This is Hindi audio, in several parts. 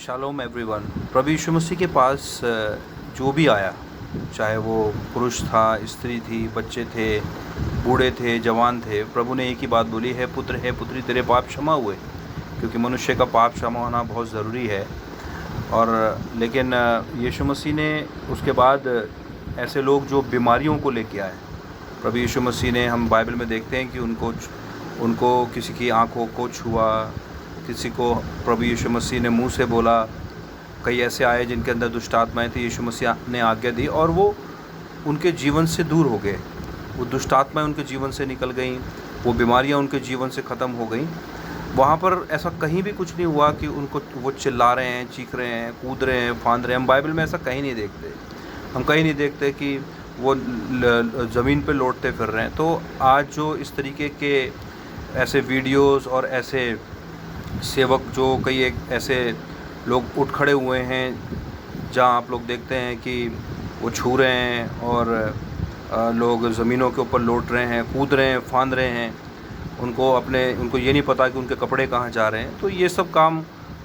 Shalom everyone. प्रभु यीशु मसीह के पास जो भी आया, चाहे वो पुरुष था, स्त्री थी, बच्चे थे, बूढ़े थे, जवान थे, प्रभु ने एक ही बात बोली है, पुत्र है पुत्री तेरे पाप क्षमा हुए। क्योंकि मनुष्य का पाप क्षमा होना बहुत ज़रूरी है। और लेकिन यीशु मसीह ने उसके बाद ऐसे लोग जो बीमारियों को लेके आए, प्रभु यीशु मसीह ने, हम बाइबल में देखते हैं कि उनको किसी की आँखों को छुआ, किसी को प्रभु यीशु मसीह ने मुंह से बोला। कई ऐसे आए जिनके अंदर दुष्ट आत्माएँ थी, यीशु मसीह ने आज्ञा दी और वो उनके जीवन से दूर हो गए। वो दुष्ट आत्माएँ उनके जीवन से निकल गईं, वो बीमारियाँ उनके जीवन से ख़त्म हो गईं। वहाँ पर ऐसा कहीं भी कुछ नहीं हुआ कि वो चिल्ला रहे हैं, चीख रहे हैं, कूद रहे हैं, फांद रहे हैं। हम बाइबल में ऐसा कहीं नहीं देखते। हम कहीं नहीं देखते कि वो ज़मीन पे लौटते फिर रहे हैं। तो आज जो इस तरीके के ऐसे वीडियोस और ऐसे सेवक, जो कई एक ऐसे लोग उठ खड़े हुए हैं जहाँ आप लोग देखते हैं कि वो छू रहे हैं और लोग ज़मीनों के ऊपर लौट रहे हैं, कूद रहे हैं, फांद रहे हैं। उनको ये नहीं पता कि उनके कपड़े कहाँ जा रहे हैं। तो ये सब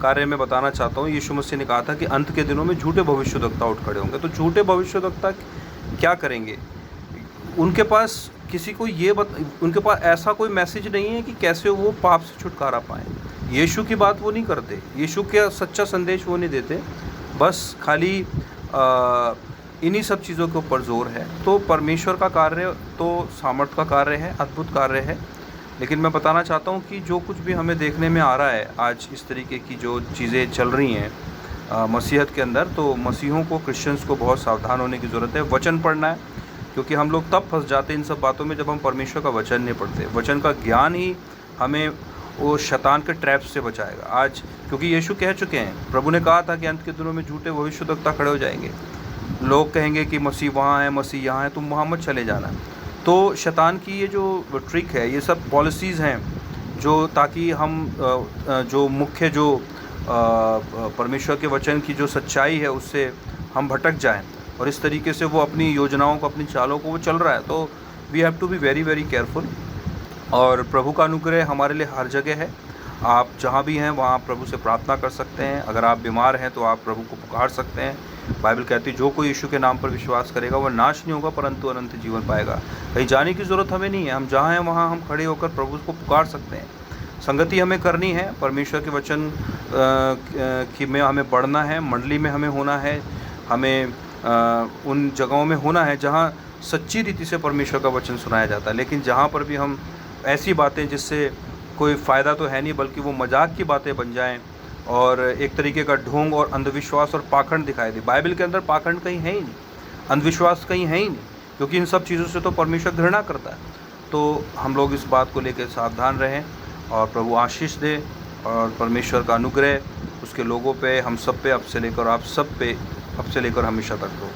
कार्य मैं बताना चाहता हूँ। यीशु मसीह ने कहा था कि अंत के दिनों में झूठे भविष्यद्वक्ता उठ खड़े होंगे। तो झूठे भविष्यद्वक्ता क्या करेंगे? उनके पास उनके पास ऐसा कोई मैसेज नहीं है कि कैसे वो पाप से छुटकारा पाएँ। यीशु की बात वो नहीं करते, यीशु का सच्चा संदेश वो नहीं देते। बस खाली इन्हीं सब चीज़ों के ऊपर जोर है। तो परमेश्वर का कार्य तो सामर्थ का कार्य है, अद्भुत कार्य है। लेकिन मैं बताना चाहता हूँ कि जो कुछ भी हमें देखने में आ रहा है आज, इस तरीके की जो चीज़ें चल रही हैं मसीहत के अंदर, तो मसीहों को, क्रिश्चियंस को बहुत सावधान होने की ज़रूरत है। वचन पढ़ना है, क्योंकि हम लोग तब फंस जाते हैं इन सब बातों में जब हम परमेश्वर का वचन नहीं पढ़ते। वचन का ज्ञान ही हमें वो शैतान के ट्रैप से बचाएगा। आज क्योंकि यीशु कह चुके हैं, प्रभु ने कहा था कि अंत के दिनों में झूठे भविष्यद्वक्ता खड़े हो जाएंगे। लोग कहेंगे कि मसीह वहाँ है, मसीह यहाँ है, तुम वहाँ मत चले जाना। तो शैतान की ये जो ट्रिक है, ये सब पॉलिसीज़ हैं जो, ताकि हम जो मुख्य जो परमेश्वर के वचन की जो सच्चाई है उससे हम भटक जाएं। और इस तरीके से वो अपनी योजनाओं को, अपनी चालों को वो चल रहा है। तो we have to be very very careful. और प्रभु का अनुग्रह हमारे लिए हर जगह है। आप जहाँ भी हैं वहाँ प्रभु से प्रार्थना कर सकते हैं। अगर आप बीमार हैं तो आप प्रभु को पुकार सकते हैं। बाइबल कहती है, जो कोई यीशु के नाम पर विश्वास करेगा वह नाश नहीं होगा परंतु अनंत जीवन पाएगा। कहीं जाने की ज़रूरत हमें नहीं है। हम जहाँ हैं वहाँ हम खड़े होकर प्रभु को पुकार सकते हैं। संगति हमें करनी है, परमेश्वर के वचन में हमें बढ़ना है, मंडली में हमें होना है, हमें उन जगहों में होना है जहाँ सच्ची रीति से परमेश्वर का वचन सुनाया जाता है। लेकिन जहाँ पर भी हम ऐसी बातें जिससे कोई फ़ायदा तो है नहीं, बल्कि वो मजाक की बातें बन जाएं और एक तरीके का ढोंग और अंधविश्वास और पाखंड दिखाई दे। बाइबल के अंदर पाखंड कहीं है ही नहीं, अंधविश्वास कहीं है ही नहीं, क्योंकि इन सब चीज़ों से तो परमेश्वर घृणा करता है। तो हम लोग इस बात को लेकर सावधान रहें और प्रभु आशीष दे और परमेश्वर का अनुग्रह उसके लोगों पे, हम सब पे, अब से लेकर आप सब पे, अब से लेकर हमेशा तक हो।